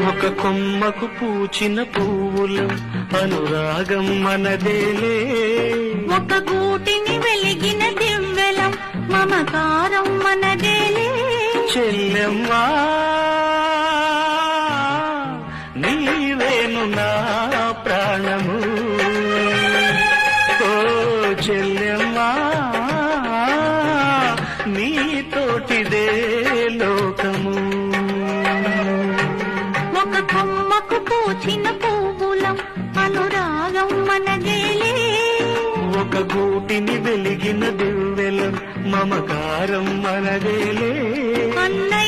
ఒక కొమ్మకు పూచిన పువ్వులం అనురాగం మనదేలే, ఒక గూటిని వెలిగిన దివ్వెలం మమకారం మనదేలే. చెల్లెమ్మా నీవేను నా ప్రాణము, ఓ చెల్లెమ్మా నీతోటిదే లోకము. ఒక కొమ్మకు పూచిన పువ్వులం అనురాగం మనదేలే, ఒక గూటిని వెలిగిన దివ్వెలం మమకారం మనదేలే. అన్నయ్య